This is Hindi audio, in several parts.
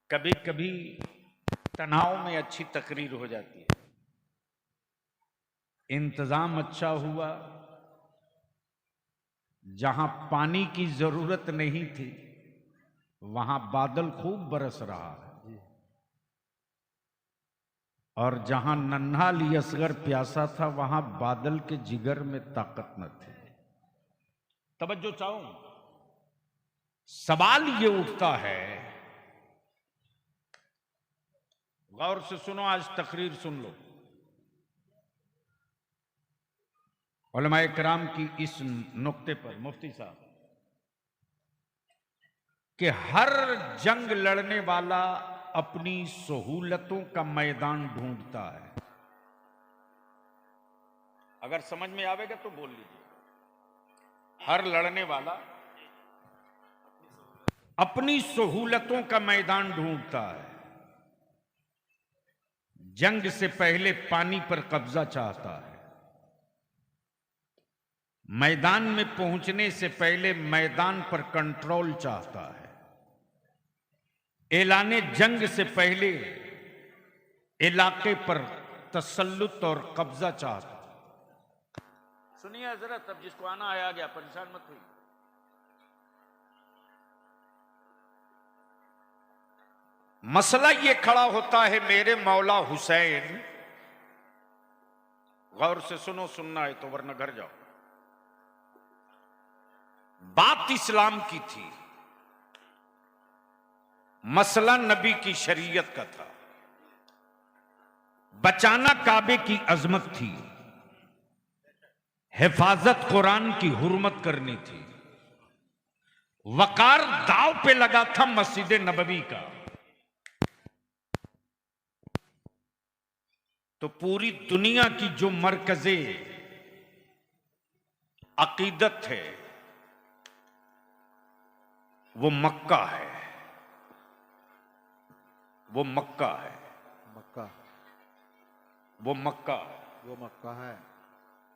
कभी कभी तनाव में अच्छी तकरीर हो जाती है। इंतजाम अच्छा हुआ, जहां पानी की जरूरत नहीं थी वहां बादल खूब बरस रहा है, और जहां नन्हा ली असगर प्यासा था वहां बादल के जिगर में ताकत न थी। तवज्जो चाहूं, सवाल ये उठता है, गौर से सुनो, आज तकरीर सुन लो। उलमाए किराम की इस नुक्ते पर मुफ्ती साहब कि हर जंग लड़ने वाला अपनी सहूलतों का मैदान ढूंढता है। अगर समझ में आवेगा तो बोल लीजिए। हर लड़ने वाला अपनी सहूलतों का मैदान ढूंढता है। जंग से पहले पानी पर कब्जा चाहता है। मैदान में पहुंचने से पहले मैदान पर कंट्रोल चाहता है। ऐलाने जंग से पहले इलाके पर तसल्लुत और कब्जा चाहता है। सुनिए हजरत, अब जिसको आना आया गया, परेशान मत हुई। मसला ये खड़ा होता है, मेरे मौला हुसैन, गौर से सुनो, सुनना है तो वरना घर जाओ। बात इस्लाम की थी, मसला नबी की शरीयत का था। बचाना काबे की अजमत थी, हिफाजत कुरान की हुर्मत करनी थी। वकार दाव पे लगा था मस्जिद नबवी का। तो पूरी दुनिया की जो मरकज़े अकीदत है वो मक्का है, वो मक्का है, मक्का, वो मक्का है, वो मक्का है।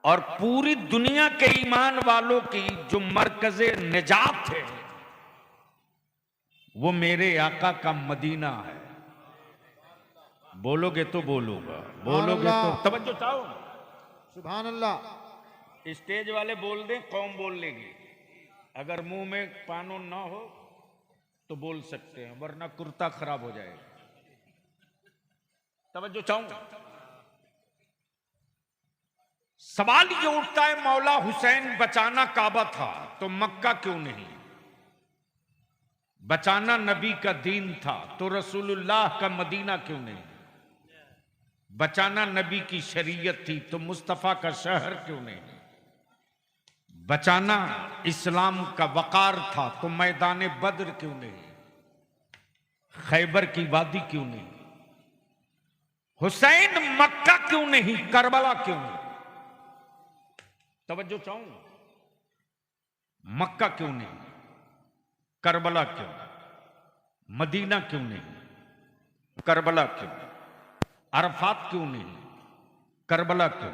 और पूरी दुनिया के ईमान वालों की जो मरकज़े निजात है वो मेरे आका का मदीना है। बोलोगे तो बोलूंगा, बोलोगे तो। तवज्जो चाहो, सुभान अल्लाह। स्टेज वाले बोल दें, कौम बोल लेगी। अगर मुंह में कानून ना हो तो बोल सकते हैं, वरना कुर्ता खराब हो जाएगा। तवज्जो चाहूंगा। सवाल ये उठता है, मौला हुसैन बचाना काबा था तो मक्का क्यों नहीं? बचाना नबी का दीन था तो रसूलुल्लाह का मदीना क्यों नहीं? बचाना नबी की शरीयत थी तो मुस्तफा का शहर क्यों नहीं? बचाना इस्लाम का वकार था तो मैदान बद्र क्यों नहीं? खैबर की वादी क्यों नहीं? हुसैन मक्का क्यों नहीं? करबला क्यों नहीं? तवज्जो चाहूं, मक्का क्यों नहीं? करबला क्यों? मदीना क्यों नहीं? करबला क्यों? अरफात क्यों नहीं? करबला क्यों?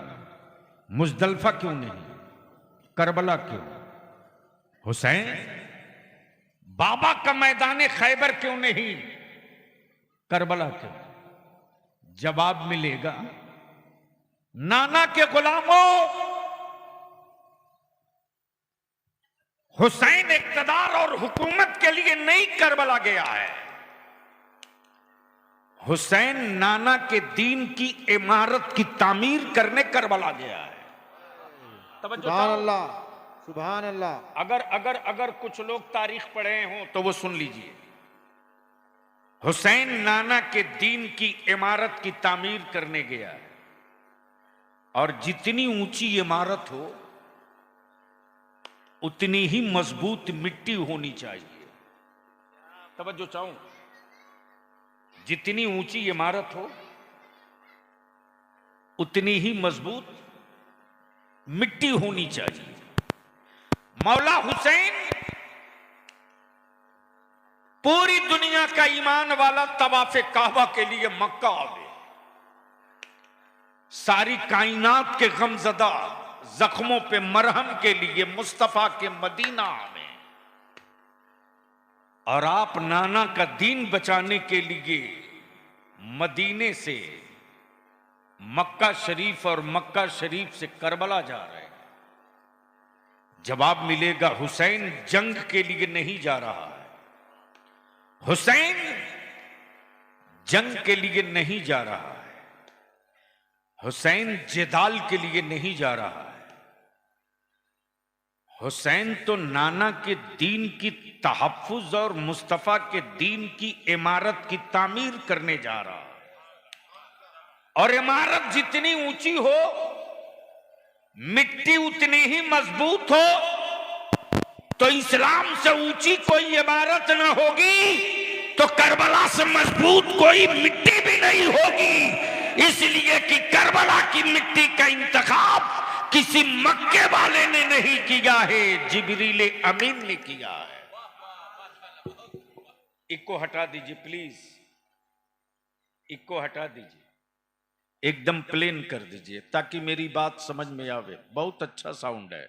मुजदलफा क्यों नहीं? करबला क्यों? हुसैन बाबा का मैदान खैबर क्यों नहीं? करबला क्यों? जवाब मिलेगा, नाना के गुलामों, हुसैन इक्तदार और हुकूमत के लिए नहीं करबला गया है। हुसैन नाना के दीन की इमारत की तामीर करने करबला गया है। सुभान अल्लाह, सुभान अल्लाह। अगर अगर अगर कुछ लोग तारीख पढ़े हों तो वो सुन लीजिए। हुसैन नाना के दीन की इमारत की तामीर करने गया है, और जितनी ऊंची इमारत हो उतनी ही मजबूत मिट्टी होनी चाहिए। तवज्जो चाहूं, जितनी ऊंची इमारत हो उतनी ही मजबूत मिट्टी होनी चाहिए। मौला हुसैन पूरी दुनिया का ईमान वाला तवाफ़े काबा के लिए मक्का आवे, सारी कायनात के गमजदा जख्मों पे मरहम के लिए मुस्तफा के मदीना आवे। और आप नाना का दीन बचाने के लिए मदीने से मक्का शरीफ और मक्का शरीफ से करबला जा रहे हैं। जवाब मिलेगा, हुसैन जंग के लिए नहीं जा रहा है। हुसैन जंग के लिए नहीं जा रहा है। हुसैन जिदाल के लिए नहीं जा रहा है। हुसैन तो नाना के दीन की तहफ्फुज और मुस्तफा के दीन की इमारत की तामीर करने जा रहा है। और इमारत जितनी ऊंची हो, मिट्टी उतनी ही मजबूत हो, तो इस्लाम से ऊंची कोई इमारत ना होगी तो करबला से मजबूत कोई मिट्टी भी नहीं होगी। इसलिए कि करबला की मिट्टी का इंतखाब किसी मक्के वाले ने नहीं किया है, जिब्रील अमीन ने किया है। इको हटा दीजिए प्लीज, इको हटा दीजिए, एकदम प्लेन कर दीजिए ताकि मेरी बात समझ में आवे। बहुत अच्छा साउंड है।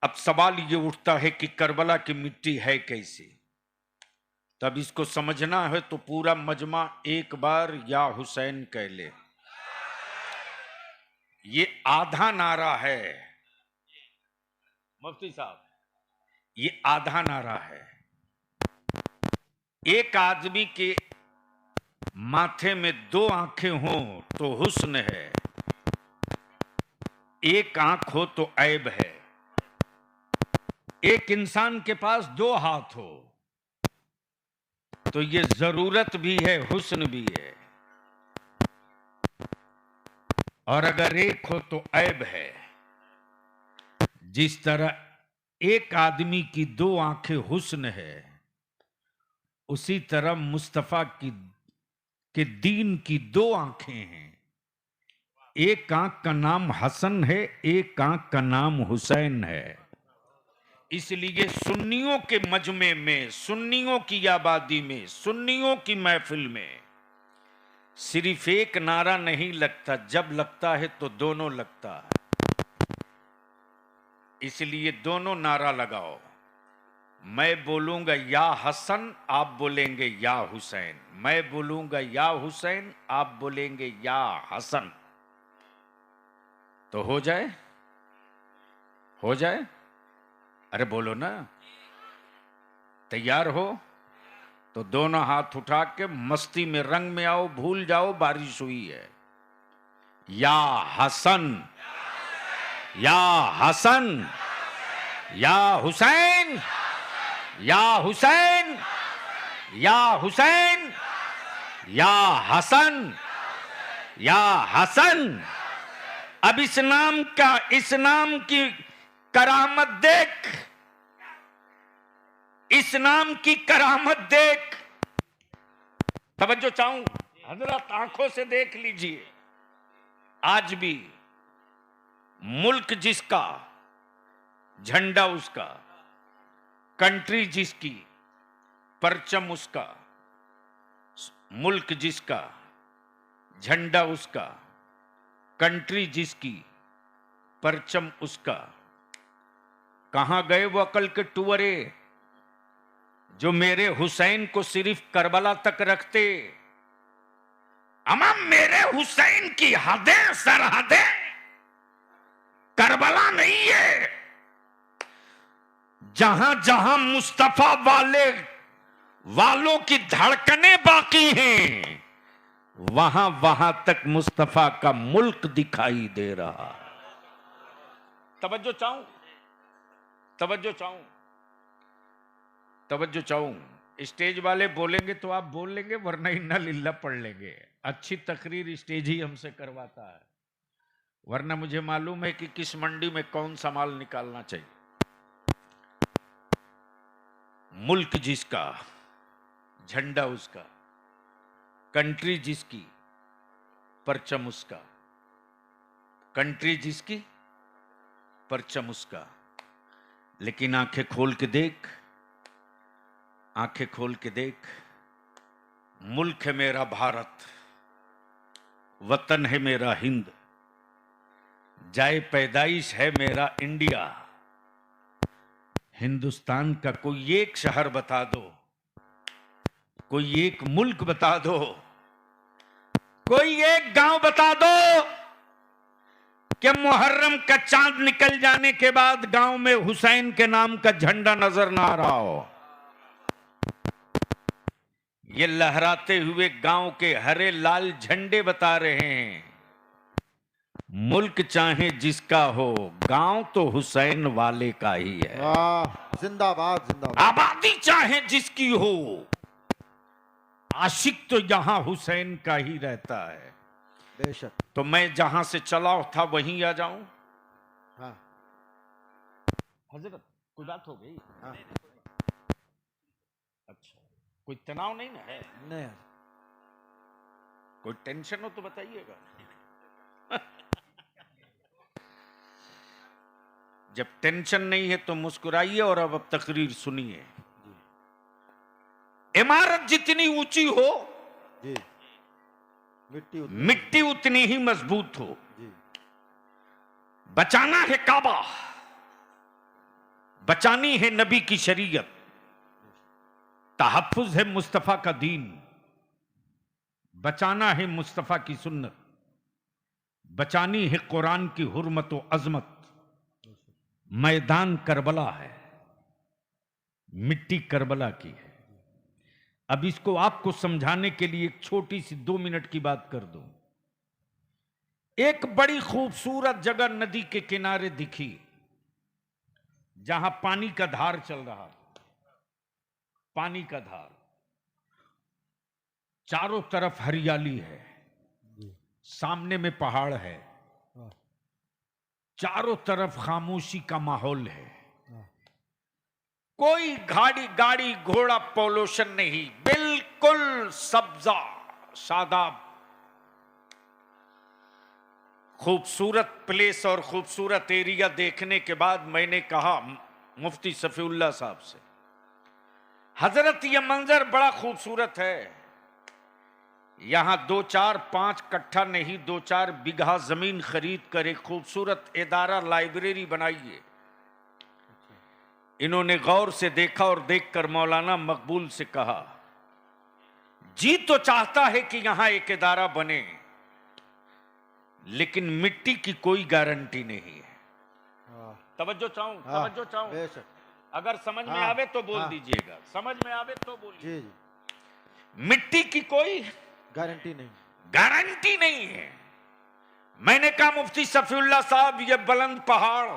अब सवाल ये उठता है कि करबला की मिट्टी है कैसी। तब इसको समझना है तो पूरा मजमा एक बार या हुसैन कह ले। ये आधा नारा है मुफ्ती साहब, ये आधा नारा है। एक आदमी के माथे में दो आंखें हों तो हुस्न है, एक आंख हो तो ऐब है। एक इंसान के पास दो हाथ हो तो ये जरूरत भी है, हुस्न भी है। और अगर एक हो तो ऐब है। जिस तरह एक आदमी की दो आंखें हुस्न है, उसी तरह मुस्तफा के दीन की दो आंखें हैं। एक आंख का नाम हसन है, एक आंख का नाम हुसैन है। इसलिए सुन्नियों के मजमे में, सुन्नियों की आबादी में, सुन्नियों की महफिल में सिर्फ एक नारा नहीं लगता, जब लगता है तो दोनों लगता है। इसलिए दोनों नारा लगाओ। मैं बोलूंगा या हसन, आप बोलेंगे या हुसैन। मैं बोलूंगा या हुसैन, आप बोलेंगे या हसन। तो हो जाए, हो जाए। अरे बोलो ना। तैयार हो तो दोनों हाथ उठा के मस्ती में, रंग में आओ, भूल जाओ बारिश हुई है। या हसन, या हसन, या हुसैन, या हुसैन, या हुसैन, या हसन, या हसन। अब इस नाम की करामत देख, इस नाम की करामत देख। तवज्जो चाहूं, हजरत आंखों से देख लीजिए। आज भी मुल्क जिसका, झंडा उसका, कंट्री जिसकी, परचम उसका, मुल्क जिसका, झंडा उसका, कंट्री जिसकी, परचम उसका। कहां गए वो अकल के टुअरे जो मेरे हुसैन को सिर्फ करबला तक रखते। अमा मेरे हुसैन की हदें, सरहदें करबला नहीं है। जहां जहां मुस्तफा वालों की धड़कनें बाकी हैं, वहां वहां तक मुस्तफा का मुल्क दिखाई दे रहा। तवज्जो चाहूं, तवज्जो चाहूं, तवज्जो चाहूं। स्टेज वाले बोलेंगे तो आप बोल लेंगे, वरना इन्ना लिल्ला पढ़ लेंगे। अच्छी तकरीर स्टेज ही हमसे करवाता है, वरना मुझे मालूम है कि किस मंडी में कौन सा माल निकालना चाहिए। मुल्क जिसका, झंडा उसका, कंट्री जिसकी, परचम उसका। कंट्री जिसकी, परचम उसका। लेकिन आंखें खोल के देख, आंखें खोल के देख। मुल्क है मेरा भारत, वतन है मेरा हिंद, जाए पैदाइश है मेरा इंडिया, हिंदुस्तान का कोई एक शहर बता दो, कोई एक मुल्क बता दो, कोई एक गांव बता दो कि मुहर्रम का चांद निकल जाने के बाद गांव में हुसैन के नाम का झंडा नजर ना आ रहा हो। ये लहराते हुए गांव के हरे लाल झंडे बता रहे हैं। मुल्क चाहे जिसका हो, गांव तो हुसैन वाले का ही है। वाह, जिंदाबाद जिंदाबाद। आबादी चाहे जिसकी हो, आशिक तो यहां हुसैन का ही रहता है। बेशक। तो मैं जहां से चला था वहीं आ जाऊं? हाँ हजरत कोई बात हो गई? हाँ। अच्छा, कोई तनाव नहीं ना है? नहीं। कोई टेंशन हो तो बताइएगा। जब टेंशन नहीं है तो मुस्कुराइए और अब तकरीर सुनिए। इमारत जितनी ऊंची हो, जी, मिट्टी उतनी ही मजबूत हो। जी। बचाना है काबा, बचानी है नबी की शरीयत, तहफ्फुज है मुस्तफा का दीन, बचाना है मुस्तफा की सुन्नत, बचानी है कुरान की हुर्मत व अजमत। मैदान करबला है, मिट्टी करबला की है। अब इसको आपको समझाने के लिए एक छोटी सी 2 मिनट की बात कर दूं। एक बड़ी खूबसूरत जगह नदी के किनारे दिखी, जहां पानी का धार चल रहा, पानी का धार, चारों तरफ हरियाली है, सामने में पहाड़ है, चारों तरफ खामोशी का माहौल है, कोई गाड़ी घोड़ा पॉल्यूशन नहीं, बिल्कुल सब्जा शादाब। खूबसूरत प्लेस और खूबसूरत एरिया देखने के बाद मैंने कहा मुफ्ती सफीउल्लाह साहब से, हजरत ये मंजर बड़ा खूबसूरत है, यहां 2, 4, 5 कट्ठा नहीं 2, 4 बीघा जमीन खरीद कर एक खूबसूरत इदारा लाइब्रेरी बनाइए। इन्होंने गौर से देखा और देखकर मौलाना मकबूल से कहा, जी तो चाहता है कि यहां एक इदारा बने, लेकिन मिट्टी की कोई गारंटी नहीं है। तवज्जो चाहूं, तवज्जो चाहूं। बेशक। अगर समझ में आवे तो बोल दीजिएगा, समझ में आवे तो बोलिए। जी। मिट्टी की कोई गारंटी नहीं, गारंटी नहीं है। मैंने कहा मुफ्ती सफीउल्लाह साहब, ये बुलंद पहाड़,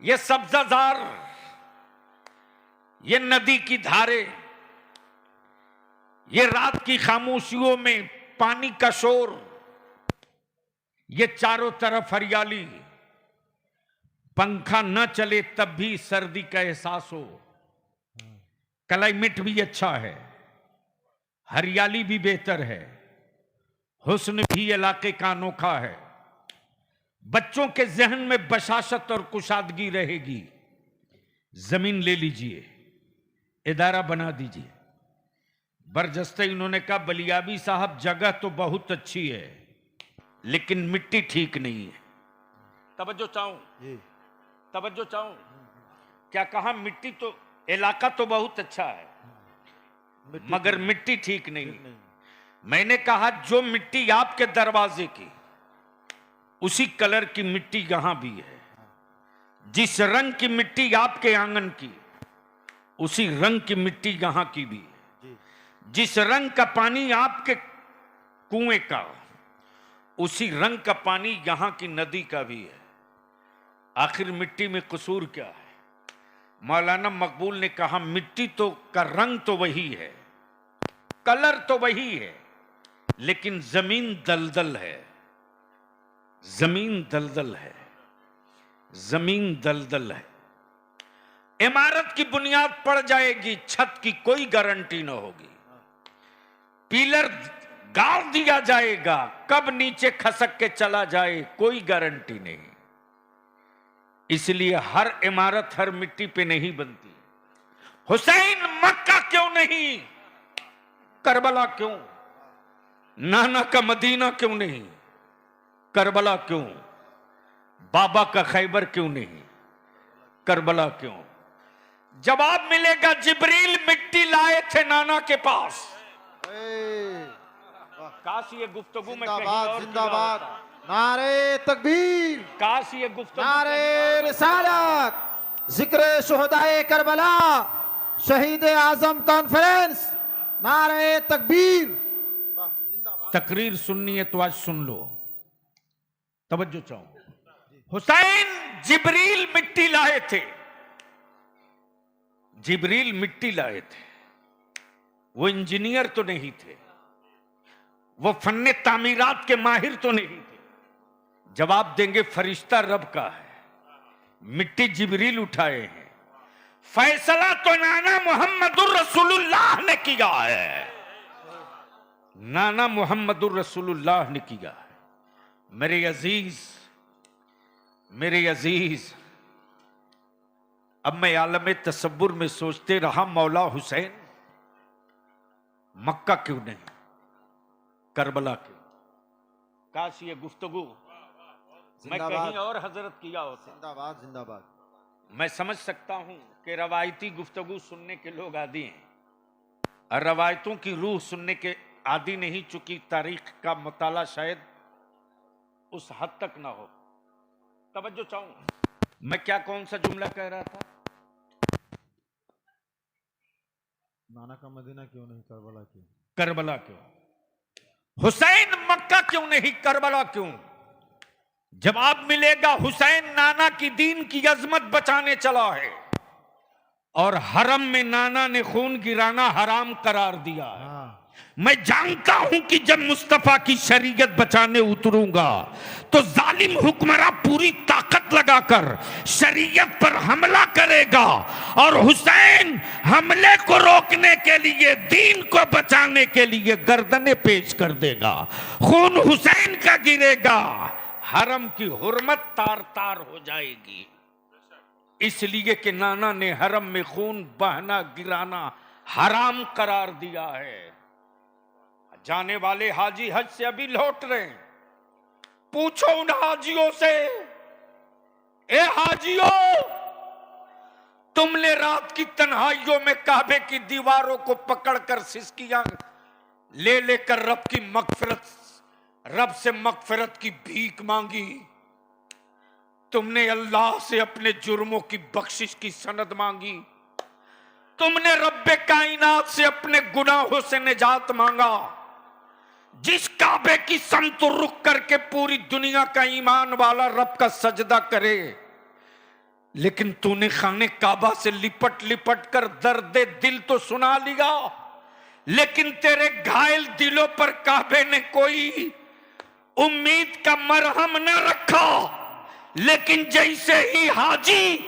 ये सब्जाजार, ये नदी की धारे, ये रात की खामोशियों में पानी का शोर, ये चारों तरफ हरियाली, पंखा न चले तब भी सर्दी का एहसास हो, क्लाइमेट भी अच्छा है, हरियाली भी बेहतर है, हुस्न भी इलाके का अनोखा है, बच्चों के जहन में बशाशत और कुशादगी रहेगी। जमीन ले लीजिए, इदारा बना दीजिए। बरजस्ते इन्होंने कहा, बलियाबी साहब जगह तो बहुत अच्छी है, लेकिन मिट्टी ठीक नहीं है। तवज्जो चाहूं, तवज्जो चाहूं। क्या कहा? मिट्टी तो, इलाका तो बहुत अच्छा है, मगर मिट्टी ठीक नहीं। मैंने कहा, जो मिट्टी आपके दरवाजे की, उसी कलर की मिट्टी यहां भी है। जिस रंग की मिट्टी आपके आंगन की, उसी रंग की मिट्टी यहां की भी है। जिस रंग का पानी आपके कुएं का, उसी रंग का पानी यहां की नदी का भी है। आखिर मिट्टी में कसूर क्या है? मौलाना मकबूल ने कहा, मिट्टी तो का रंग तो वही है, कलर तो वही है, लेकिन जमीन दलदल है, जमीन दलदल है, जमीन दलदल है। इमारत की बुनियाद पड़ जाएगी, छत की कोई गारंटी ना होगी। पिलर गाड़ दिया जाएगा, कब नीचे खसक के चला जाए कोई गारंटी नहीं। इसलिए हर इमारत हर मिट्टी पे नहीं बनती। हुसैन मक्का क्यों नहीं, करबला क्यों, नाना का मदीना क्यों नहीं, करबला क्यों, बाबा का खैबर क्यों नहीं? करबला क्यों? जवाब मिलेगा, जिब्रील मिट्टी लाए थे नाना के पास। ए, काश ये गुफ्तगू में कहीं जिंदाबाद और जिंदाबाद, किया होता। नारे तकबीर, काश ये गुफ्तगू नारे रिसालत, जिक्र शुहदाए करबला, शहीद आजम कॉन्फ्रेंस, नारे तकबीर। वाह, जिंदाबाद। तकरीर सुननी है तो आज सुन लो, तवज्जो चाहूं। हुसैन जिब्रील मिट्टी लाए थे, जिब्रील मिट्टी लाए थे। वो इंजीनियर तो नहीं थे, वो फन्ने तामीरात के माहिर तो नहीं थे। जवाब देंगे फरिश्ता रब का है, मिट्टी जिब्रील उठाए हैं। फैसला तो नाना मुहम्मदुर रसूलुल्लाह ने किया है, नाना मुहम्मदुर रसूलुल्लाह ने किया है। मेरे अजीज, मेरे अजीज, अब मैं आलम तसव्वुर में सोचते रहा, मौला हुसैन मक्का क्यों नहीं, करबला क्यों? काश ये गुफ्तगू मैं कहीं और हजरत किया होता। जिंदाबाद जिंदाबाद। मैं समझ सकता हूं कि रवायती गुफ्तगू सुनने के लोग आदी हैं, और रवायतों की रूह सुनने के आदी नहीं, चूंकि तारीख का मुताला शायद उस हद तक ना हो। तवज्जो चाहूं, मैं क्या कौन सा जुमला कह रहा था? नाना का मदीना क्यों नहीं, करबला क्यों? करबला क्यों? हुसैन मक्का क्यों नहीं, करबला क्यों? जवाब मिलेगा, हुसैन नाना की दीन की अजमत बचाने चला है, और हरम में नाना ने खून गिराना हराम करार दिया है। मैं जानता हूं कि जब मुस्तफा की शरीयत बचाने उतरूंगा तो जालिम हुक्मरां पूरी ताकत लगाकर शरीयत पर हमला करेगा, और हुसैन हमले को रोकने के लिए, दीन को बचाने के लिए गर्दनें पेश कर देगा। खून हुसैन का गिरेगा, हरम की हुर्मत तार तार हो जाएगी। इसलिए कि नाना ने हरम में खून बहना गिराना हराम करार दिया है। जाने वाले हाजी हज से अभी लौट रहे हैं, पूछो उन हाजियों से, ए हाजियों, तुमने रात की तन्हाइयों में काबे की दीवारों को पकड़कर सिसकियां ले लेकर रब से मगफिरत की भीख मांगी। तुमने अल्लाह से अपने जुर्मों की बख्शिश की सनद मांगी। तुमने रब्बे कायनात से अपने गुनाहों से निजात मांगा। जिस काबे की समत रुक करके पूरी दुनिया का ईमान वाला रब का सजदा करे, लेकिन तूने खाने काबा से लिपट लिपट कर दर्द दिल तो सुना लिया, लेकिन तेरे घायल दिलों पर काबे ने कोई उम्मीद का मरहम न रखा। लेकिन जैसे ही हाजी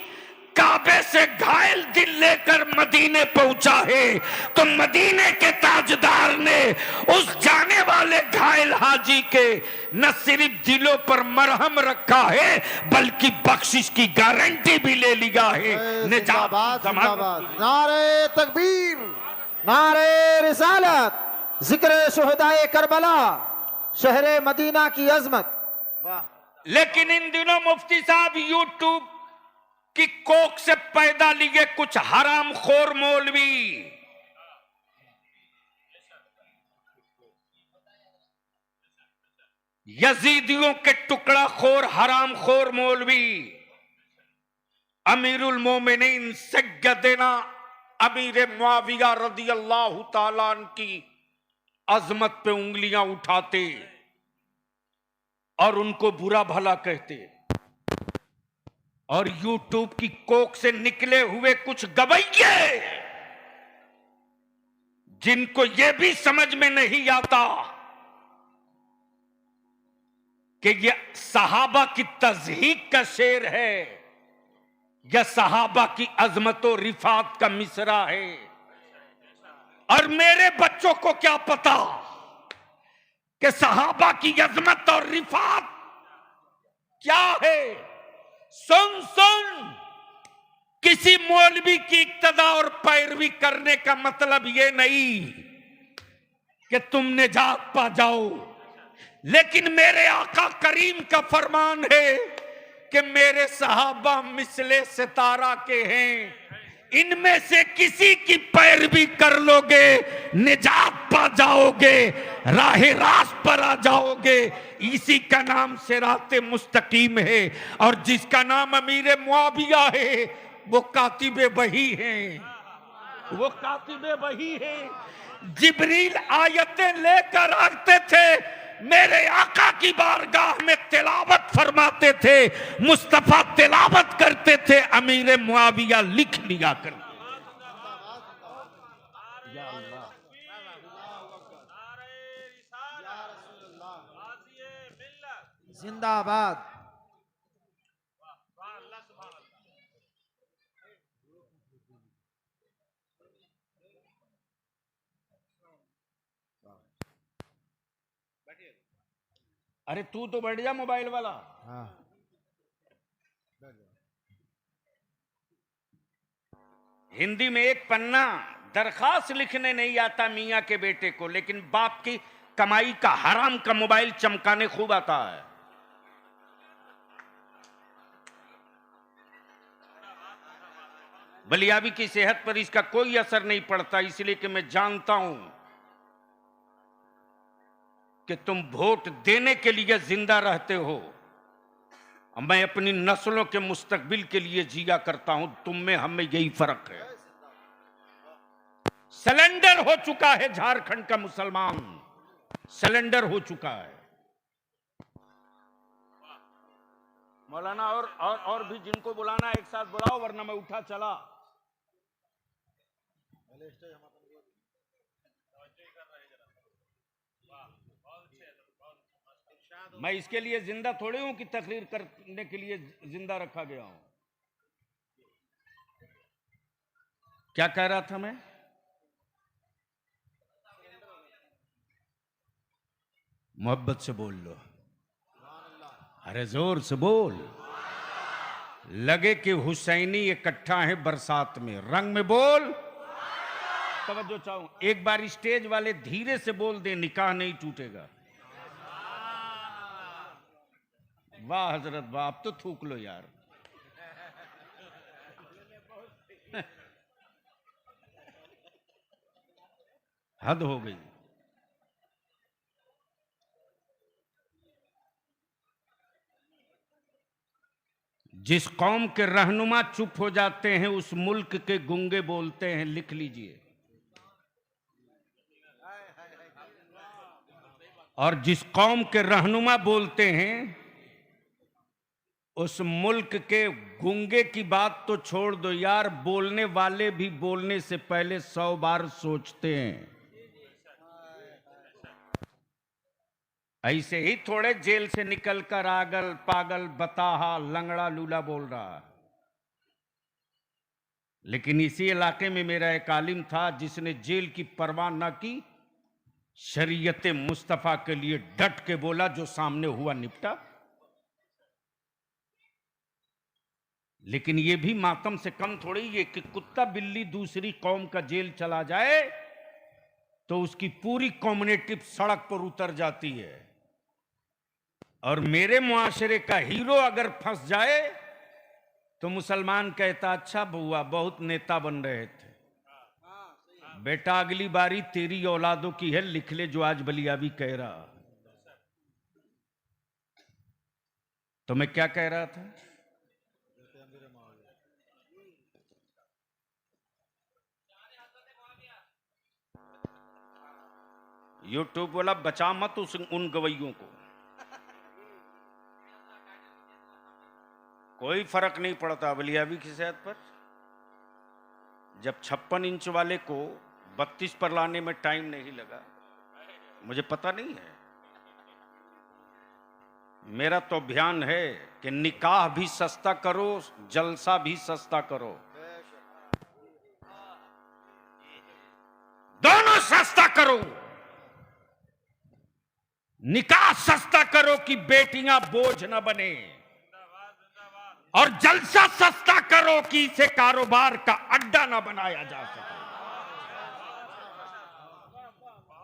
काबे से घायल दिल लेकर मदीने पहुंचा है, तो मदीने के ताजदार ने उस जाने वाले घायल हाजी के न सिर्फ दिलों पर मरहम रखा है, बल्कि बख्शिश की गारंटी भी ले लिया है। जिंदाबाद जिंदाबाद, नारे तकबीर, नारे रिसालत, जिक्र शुहदाए करबला, शहरे मदीना की अजमत। वाह। लेकिन इन दिनों मुफ्ती साहब यूट्यूब की कोख से पैदा लिए कुछ हराम खोर मौलवी यजीदियों के टुकड़ा खोर हराम खोर मौलवी अमीरुल मोमिनीन सैयदना अमीर मुआविया रदी अल्लाह ताला अन्हु की अजमत पे उंगलियां उठाते और उनको बुरा भला कहते, और यूट्यूब की कोख से निकले हुए कुछ गवैये जिनको यह भी समझ में नहीं आता कि यह सहाबा की तज़हीक का शेर है या सहाबा की अजमत और रिफात का मिसरा है। और मेरे बच्चों को क्या पता कि सहाबा की अजमत और रिफात क्या है। सुन सुन, किसी मौलवी की इक्तदा और पैरवी करने का मतलब यह नहीं कि तुम निजात पा जाओ, लेकिन मेरे आका करीम का फरमान है कि मेरे सहाबा मिसले सितारा के हैं, इनमें से किसी की पैरवी कर लोगे निजात पा जाओगे, राह रास्त पर आ जाओगे। इसी का नाम सिराते मुस्तकीम है। और जिसका नाम अमीर मुआविया है वो कातिबे वही हैं, वो कातिबे वही हैं। जिब्रील आयतें लेकर आते थे, मेरे आका की बारगाह में तिलावत फरमाते थे, मुस्तफा तिलावत करते थे, अमीर मुआविया लिख लिया करते। जिंदाबाद। अरे तू तो बैठ जा मोबाइल वाला। हाँ हिंदी में एक पन्ना दरखास्त लिखने नहीं आता मियाँ के बेटे को, लेकिन बाप की कमाई का हराम का मोबाइल चमकाने खूब आता है। बलियाबी की सेहत पर इसका कोई असर नहीं पड़ता, इसलिए कि मैं जानता हूं कि तुम वोट देने के लिए जिंदा रहते हो। मैं अपनी नस्लों के मुस्तकबिल के लिए जिया करता हूं। तुम में हम में यही फर्क है। सिलेंडर हो चुका है झारखंड का मुसलमान, सिलेंडर हो चुका है। मौलाना और भी जिनको बुलाना एक साथ बुलाओ, वरना मैं उठा चला। मैं इसके लिए जिंदा थोड़ी हूं कि तकरीर करने के लिए जिंदा रखा गया हूं। क्या कह रहा था मैं? मोहब्बत से बोल लो, अरे जोर से बोल। लगे कि हुसैनी इकट्ठा है बरसात में, रंग में बोल। तवज्जो चाहूं, एक बार स्टेज वाले धीरे से बोल दे, निकाह नहीं टूटेगा। वाह हजरत वाह, अब तो थूक लो यार। हद हो गई। जिस कौम के रहनुमा चुप हो जाते हैं उस मुल्क के गूंगे बोलते हैं, लिख लीजिए। और जिस कौम के रहनुमा बोलते हैं उस मुल्क के गूंगे की बात तो छोड़ दो यार, बोलने वाले भी बोलने से पहले 100 बार सोचते हैं। ऐसे ही थोड़े जेल से निकलकर आगल पागल बताहा लंगड़ा लूला बोल रहा। लेकिन इसी इलाके में मेरा एक आलिम था जिसने जेल की परवाह न की, शरीयत मुस्तफा के लिए डट के बोला, जो सामने हुआ निपटा। लेकिन यह भी मातम से कम थोड़ी है कि कुत्ता बिल्ली दूसरी कौम का जेल चला जाए तो उसकी पूरी कम्युनिटी सड़क पर उतर जाती है, और मेरे मुआशरे का हीरो अगर फंस जाए तो मुसलमान कहता, अच्छा बुआ बहुत नेता बन रहे थे, बेटा अगली बारी तेरी औलादों की है, लिख ले जो आज बलियाबी कह रहा। तो मैं क्या कह रहा था? यूट्यूब बोला बचा मत उन गवैयों को। कोई फर्क नहीं पड़ता बलियाबी की सेहत पर। जब 56 इंच वाले को 32 पर लाने में टाइम नहीं लगा, मुझे पता नहीं है। मेरा तो अभियान है कि निकाह भी सस्ता करो, जलसा भी सस्ता करो, दोनों सस्ता करो। निकाह सस्ता करो कि बेटियां बोझ न बने, और जलसा सस्ता करो कि इसे कारोबार का अड्डा न बनाया जा सके।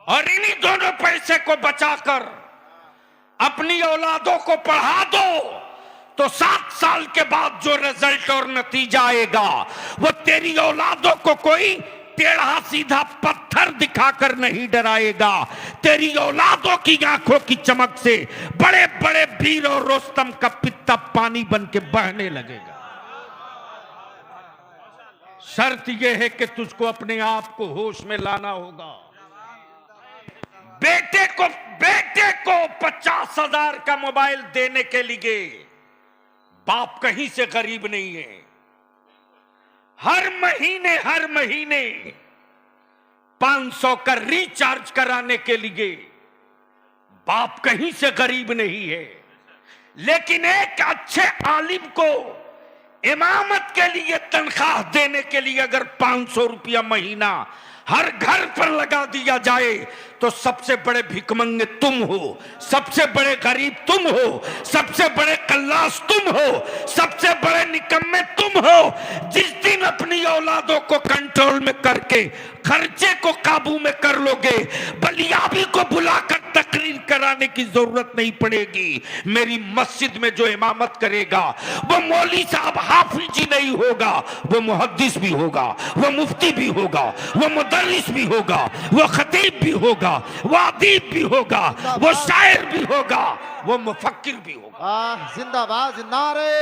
और इन्हीं दोनों पैसे को बचाकर अपनी औलादों को पढ़ा दो तो 7 साल के बाद जो रिजल्ट और नतीजा आएगा वो तेरी औलादों को कोई टेढ़ा सीधा पत्थर दिखाकर नहीं डराएगा। तेरी औलादों की आंखों की चमक से बड़े बड़े वीर और रोस्तम का पित्ता पानी बन के बहने लगेगा। शर्त यह है कि तुझको अपने आप को होश में लाना होगा। बेटे को 50,000 का मोबाइल देने के लिए बाप कहीं से गरीब नहीं है। हर महीने 500 का रिचार्ज कराने के लिए बाप कहीं से गरीब नहीं है। लेकिन एक अच्छे आलिम को इमामत के लिए तनख्वाह देने के लिए अगर 500 रुपया महीना हर घर पर लगा दिया जाए तो सबसे बड़े भिखमंगे तुम हो, सबसे बड़े गरीब तुम हो, सबसे बड़े कल्लास तुम हो, सबसे बड़े निकम्मे तुम हो। जिस दिन अपनी औलादों को कंट्रोल में करके खर्चे को काबू में कर लोगे, बलियाबी को बुलाकर तकरीर कराने की जरूरत नहीं पड़ेगी। मेरी मस्जिद में जो इमामत करेगा वो मौली साहब हाफिज ही नहीं होगा, वो मुहद्दिस भी होगा, वो मुफ्ती भी होगा, वो मुदर्रिस भी होगा, वो खतीब भी होगा, वो अदीब भी होगा, वो शायर भी होगा, वो मुफक्किर भी होगा। जिंदाबाद नारे